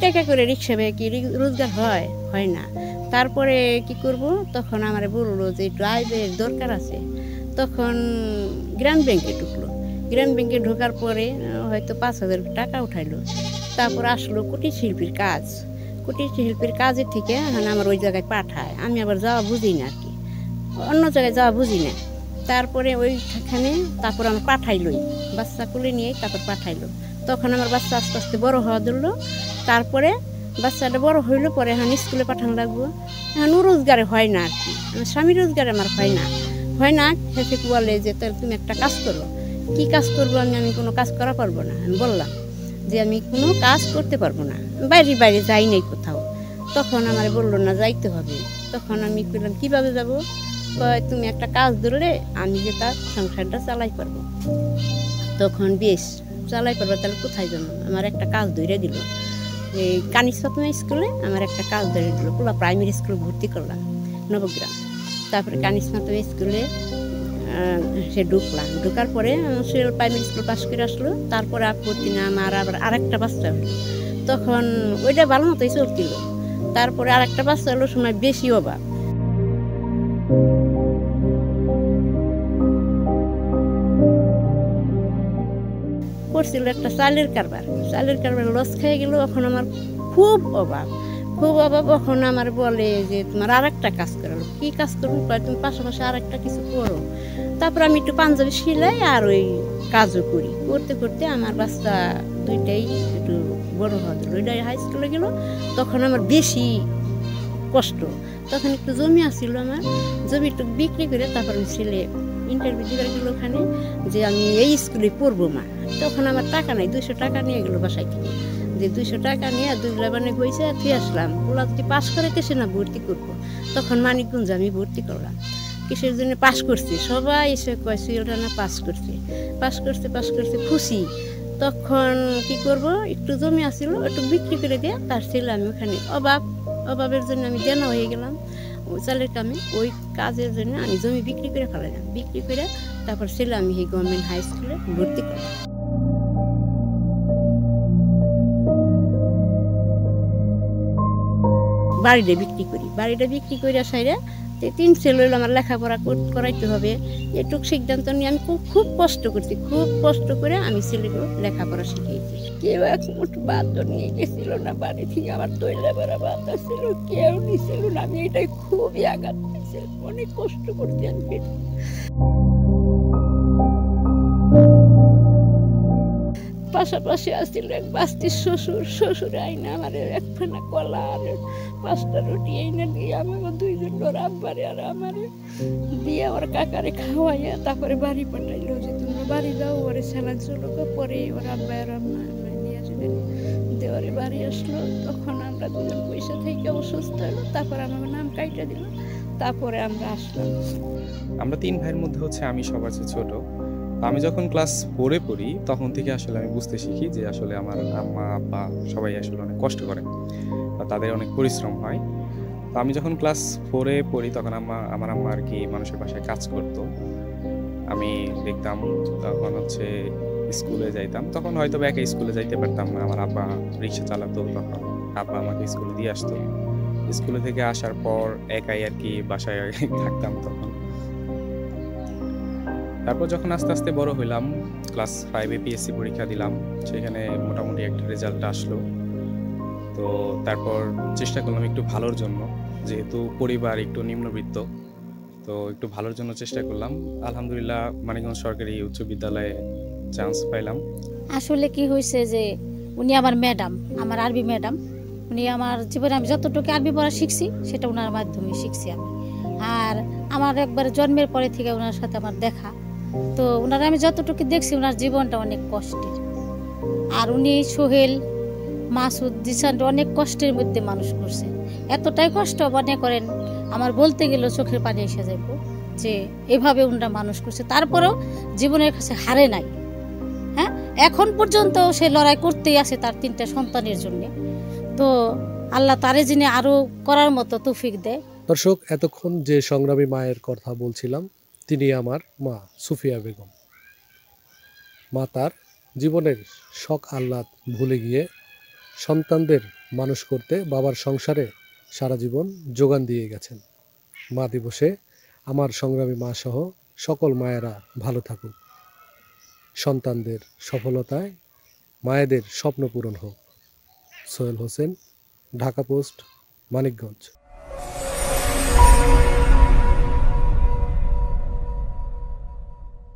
টাকা করে রিক্সা ব্যয় কি রোজগার হয়? হয় না। তারপরে কি করব? তখন আমারে বলল যে একটু আয় ব্যয়ের দরকার আছে। তখন গ্রামীণ ব্যাংকে ঢুকলো। গ্রামীণ ব্যাংকে ঢোকার পরে হয়তো ৫,০০০ টাকা উঠাইলো। তারপর আসলো কুটির শিল্পীর কাজ। কুটির শিল্পীর কাজের থেকে এখন আমার ওই জায়গায় পাঠায়। আমি আবার যাওয়া বুঝি না আরকি। অন্য জায়গায় যাওয়া বুঝি না। তারপরে ওইখানে তারপর আমার পাঠাইলই। বাচ্চা কোলে নিয়ে তারপর পাঠাইলো। তখন আমার বাচ্চা আস্তে, আস্তে বড় হওয়া ধরলো। তারপরে বাচ্চাটা বড় হইল পরে এখন স্কুলে পাঠানো লাগবো। এখন ও রোজগারে হয় না আরকি। আমার স্বামী রোজগারে আমার হয় না। হয় না, শেষে বলে যে তাহলে তুমি একটা কাজ করো। কি কাজ করবো? আমি কোনো কাজ করা পারবো না। আমি বললাম যে আমি কোনো কাজ করতে পারবো না। বাইরে যাই নাই কোথাও। তখন আমারে বলল না যাইতে হবে। তখন আমি কইলাম কিভাবে যাব? কয় তুমি একটা কাজ ধরলে আমি যে তার সংসারটা চালাই পারবো। তখন বেশ চালাই পারবো তাহলে কোথায় যাবো? আমার একটা কাজ ধইরা দিল। এই কানিস ফাতেমা স্কুলে আমার একটা কাজ ধরে দিল। পোলা প্রাইমারি স্কুলে ভর্তি করলাম নবগ্রাম। তারপরে কানিস ফাতেমা স্কুলে সে ঢুকলাম। ঢোকার পরে সে প্রাইমারি স্কুল পাস করে আসলো। তারপরে আর ভর্তি না আমার আবার আরেকটা বাচ্চা হলো। তখন ওইটা ভালো মতোই চলছিল। তারপরে আরেকটা বাচ্চা হলো সময় বেশি অভাব। করছিল একটা চালের কারবার। চালের কারবার লস খেয়ে গেল। এখন আমার খুব অভাব। খুব অভাব। এখন আমার বলে যে তোমার আরেকটা কাজ করালো। কি কাজ করবো? কয় তুমি পাশাপাশি আরেকটা কিছু করো। তারপর আমি একটু পাঞ্জাবি সেলাই আর ওই কাজও করি। করতে করতে আমার বাচ্চা দুইটাই একটু বড় হওয়া গেল। ওইটাই হাই স্কুলে গেল। তখন আমার বেশি কষ্ট। তখন একটু জমি আসছিল আমার। জমি একটু বিক্রি করে তারপর আমি ছেলে ইন্টারভিউ দিবার গেল ওখানে যে আমি এই স্কুলে পড়বো মা। তখন আমার টাকা নাই, 200 টাকা নিয়ে গেল বাসায় থেকে। যে 200 টাকা নিয়ে 2 লেবানে গইছে থুয়ে আসলাম। পোলা যদি পাস করাইতেছে না ভর্তি করবো। তখন মানিকগঞ্জে আমি ভর্তি করলাম। কিসের জন্য পাস করছি? সবাই এসে কয় সিলটা না পাস করছি। পাস করছে খুশি। তখন কি করব? একটু জমি আসছিল একটু বিক্রি করে দিয়ে তার ছেলে আমি ওখানে অভাবের জন্য আমি দেনা হয়ে গেলাম ওই চালের কামে। ওই কাজের জন্য আমি জমি বিক্রি করে ফেলাইলাম। বিক্রি করে তারপর ছেলে আমি এই গভর্নমেন্ট হাই স্কুলে ভর্তি করলাম। বাড়িটা বিক্রি করে সাইরে 3 ছেলে হইলো আমার লেখাপড়া করাইতে হবে। এটুক সিদ্ধান্ত নিয়ে আমি খুব কষ্ট করছি। খুব কষ্ট করে আমি ছেলেগুলো লেখাপড়া শিখিয়েছি। কেউ এক মুঠো ভাতও নিয়ে গেছিল না বাড়ি থেকে। আমার তৈলে বেড়া ভাত ছিল, কেউ নিছিল না। আমি এটাই খুবই আঘাত পেয়েছি। অনেক কষ্ট করছি আমি। পাশাপাশি আসছিল এক বাস্তির শ্বশুর আইনা আমার একখানা কলা আর 5টা রুটি আইনা দিয়ে আমাকে 2জন ওর আব্বারে আর আমারে দিয়ে ওর কাকারে খাওয়াইয়া তারপরে বাড়ি পাঠাইলো যে তোমরা বাড়ি যাও। ওরে সালাদ চলো পরে ওর আব্বা আর আম্মা নিয়ে যাবেন। দেওয়ারে বাড়ি আসলো। তখন আমরা 2জন পয়সা থেকে অসুস্থ হলো। তারপর আমার নাম কাইটা দিল। তারপরে আমরা আসলাম। আমরা 3 ভাইয়ের মধ্যে হচ্ছে আমি সবার চেয়ে ছোট। আমি যখন ক্লাস 4 এ পড়ি তখন থেকে আসলে আমি বুঝতে শিখি যে আসলে আমার আম্মা, আব্বা সবাই আসলে অনেক কষ্ট করে। তাদের অনেক পরিশ্রম হয়। তো আমি যখন ক্লাস 4 এ পড়ি তখন আমার আম্মা আরকি মানুষের বাসায় কাজ করত। আমি দেখতাম তখন হচ্ছে স্কুলে যাইতাম। তখন হয়তোবা একা স্কুলে যাইতে পারতাম না। আমার আব্বা রিক্সা চালাতো তখন। আব্বা আমাকে স্কুলে দিয়ে আসতো। স্কুলে থেকে আসার পর একাই আরকি বাসায় থাকতাম তখন। তারপর যখন আস্তে, আস্তে বড় হইলাম, ক্লাস 5 এ পিএসসি পরীক্ষা দিলাম। সেখানে মোটামুটি একটা রেজাল্ট আসলো। তো তারপর চেষ্টা করলাম একটু ভালোর জন্য। যেহেতু পরিবার একটু নিম্নবিত্ত, তো একটু ভালোর জন্য চেষ্টা করলাম। আলহামদুলিল্লাহ মানিকগঞ্জ সরকারি উচ্চ বিদ্যালয়ে চান্স পাইলাম। আসলে কি হয়েছে যে উনি আমার ম্যাডাম, আমার আরবি ম্যাডাম। উনি আমার জীবনে আমি যতটুকু আরবি পড়া শিখছি সেটা ওনার মাধ্যমে শিখছি আমি। আর আমার একবার জন্মের পরে থেকে ওনার সাথে আমার দেখা। তো ওনার আমি যতটুকু দেখছি ওনার জীবনটা অনেক কষ্টের। আর উনি সোহেল, মাসুদ, জিসানটা অনেক কষ্টের মধ্যে মানুষ করছে। এতটাই কষ্ট মনে করেন আমার বলতে গেলেও চোখের পানি এসে যাইব যে এভাবে ওনারা মানুষ করছে। তারপরেও জীবনের কাছে হারে নাই। হ্যাঁ, এখন পর্যন্ত সে লড়াই করতেই আছে তার 3টা সন্তানের জন্য। তো আল্লাহ তারে যিনি আরো করার মতো তৌফিক দেয়। দর্শক, এতক্ষণ যে সংগ্রামী মায়ের কথা বলছিলাম তিনি আমার মা সুফিয়া বেগম। মা তার জীবনের শখ আহ্লাদ ভুলে গিয়ে সন্তানদের মানুষ করতে বাবার সংসারে সারা জীবন যোগান দিয়ে গেছেন। মা দিবসে আমার সংগ্রামী মা সহ সকল মায়েরা ভালো থাকুক, সন্তানদের সফলতায় মায়েদের স্বপ্ন পূরণ হোক। সোহেল হোসেন, ঢাকা পোস্ট, মানিকগঞ্জ।